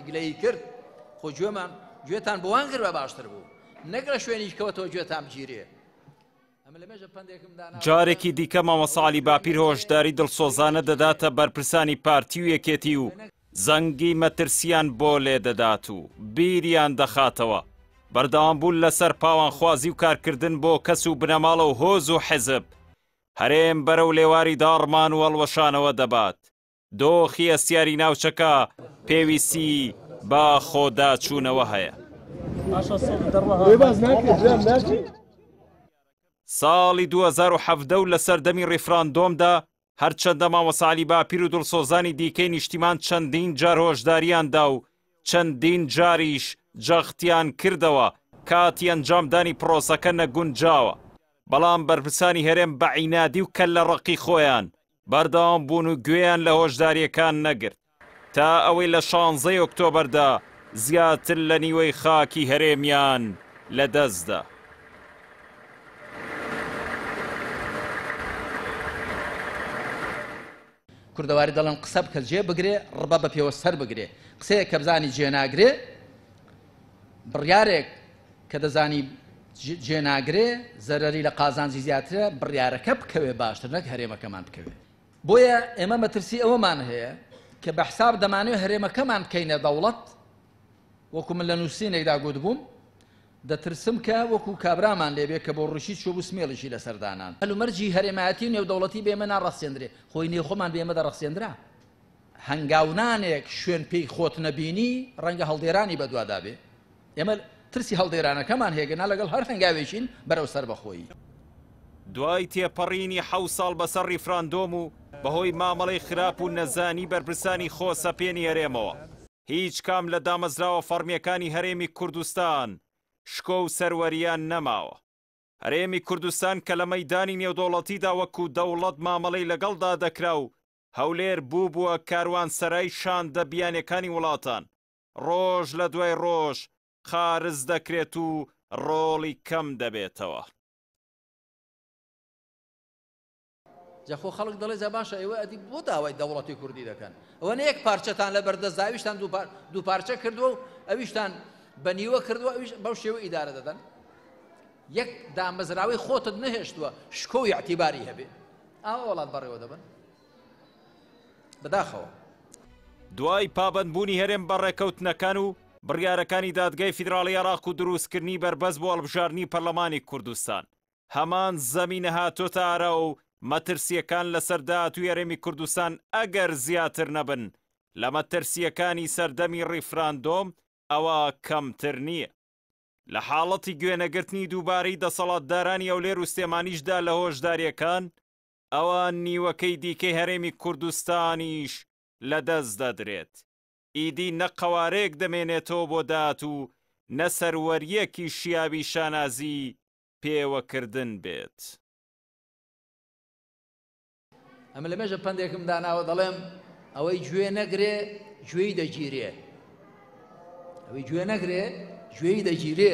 گلەی کرد خۆ گوێتان بۆوان کرد بە باشتر بوو نەک لە شوێنیش کەوتەوە گوێتان بگیرێ. جارێکی دیکە مامۆستا عەلی باپیر هۆشداری دڵسۆزانە دەداتە بەرپرسانی پارتی و یەکێتی و زەنگی مەترسیان بۆ لێ دەدات و بیریان دەخاتەوە بەردەوامبوون لەسەر پاوانخوازی و کارکردن بۆ کەس و بنەماڵە و هۆز و حیزب هەرێم بەرەو لێواری داڕمان و هەڵوەشانەوە دەبات. دۆخی ئەستیاری ناوچەکە پێویستی بە خۆداچوونەوە هەیە. ساڵی 2017 و لە سەردەمی ڕیفراندۆمدا هەرچەندە مامۆستا عەلی باپیر و دڵسۆزانی دیکەی نیشتیمان چەندین جار هۆشداریاندا و چەندین جاریش جەختیان کردەوە کاتی ئەنجامدانی پرۆسەکە نەگونجاوە، بەڵام بەرپرسانی هەرێم بە عینادی و کەل لە ڕقی خۆیان بەردەوام بوون و گوێیان لە هۆشداریەکان نەگرت تا ئەوەی لە 16 ئۆکتۆبەردا زیاتر لە نیوەی خاکی هەرێمیان لەدەستدا. کوردەواری دەڵێن قسە بکە جێ بگرێ ڕبە بە پێوە سەر بگرێ. قسەیە کە بزانی جێ ناگرێ بڕیارێک کە دەزانی جێ ناگرێ زەرەری لە قازانجی زیاترە بڕیارەکە بکەوێ باشتر نەک هەرێمەکەمان بکەوێ. بۆیە ئێمە مەترسی ئەوەمان هەیە کە بە حساب دەمانوێت هەرێمەکەمان بکەینە دەوڵەت وەکو من لە نووسینێکدا گوت بووم دەترسم کە وەکو کابرامان لێبێ کە بۆ ڕوشی چۆ بوو سمێڵیشی لەسەردانان هەلومەرجی هەرێمایەتی و نێودەوڵەتی بێمە ناڕەسێنرێ خۆی نێخۆمان بێمە دەڕەسێنرا هەنگاونانێک شوێن پێی خۆت نەبینی ڕەنگە هەڵدێرانی بەدوادا بێ. ئێمە ترسی هەڵدێرانەکەمان هێگەنا لەگەڵ هەر هەنگاوێکین بەرەو سەر بەخۆی. دوای تێپەڕینی 7 ساڵ بەسەر ڕیفراندۆم و بەهۆی مامەڵەی خراپ و نەزانی بەرپرسانی خۆسەپێنی هەرێمەوە هیچ کام لە دامەزراوە فەرمیەکانی هەرێمی کوردستان شکۆ و سەروەریان نەماوە. هەرێمی کوردستان کە لە مەیدانی نێودەوڵەتیدا وەکو دەوڵەت مامەڵەی لەگەڵدا دەکرا و هەولێر بووە کاروانسەرای شاندە بیانیەکانی وڵاتان ڕۆژ لە دوای ڕۆژ خارز دەکرێت و ڕۆڵی کەم دەبێتەوە. جەخۆ خەڵک دەڵێ جا باشە ئێوە ئەدی بۆ داوای دەوڵەتی کوردی دەکەن ئەوە نە یەک پارچەتان لە بەردەستداویشتان دوو پارچە کردووە و ئەویشتان بە نیوە کردووە ئەویش بەو شێوە ئیدارە دەدەن. یەک دامەزراوی خۆتت نەهێشتووە شکۆ و یاعتیباری هەبێ ئاوا وڵات بەڕێوە دەبن بەداخەوە. دوای پابەندبوونی هەرێم بەڕێکەوتنەکان و بڕیارەکانی دادگای فیدراڵی عێراق و دروستکردنی بربەست بۆ هەڵبژاردنی پەرلەمانی کوردستان هەمان زەمینە هاتۆتە ئارا و مەترسیەکان لەسەر داهاتووی هەرێمی کوردستان ئەگەر زیاتر نەبن لە مەترسیەکانی سەردەمی ڕیفراندۆم ئەوە کەمتر نییە. لە حاڵەتی گوێنەگرتنی دووبارەی دەسەڵاتدارانی ئەولێر و سلێمانیشدا لە هۆشداریەکان ئەوە نیوەکەی دیکەی هەرێمی کوردستانیش لەدەست دەدرێت. ئیدی نە قەوارەیەک دەمێنێتەوە بۆ داهات و نە سەروەریەکی شیاوی شانازی پێوەکردن بێت. ئەمە لە مێژە پندێکم داناوە دەڵێم ئەوەی گوێ نەگرێ گوێی دەگیرێ ئەوەی گوێ نەگرێ گوێی دەگیرێ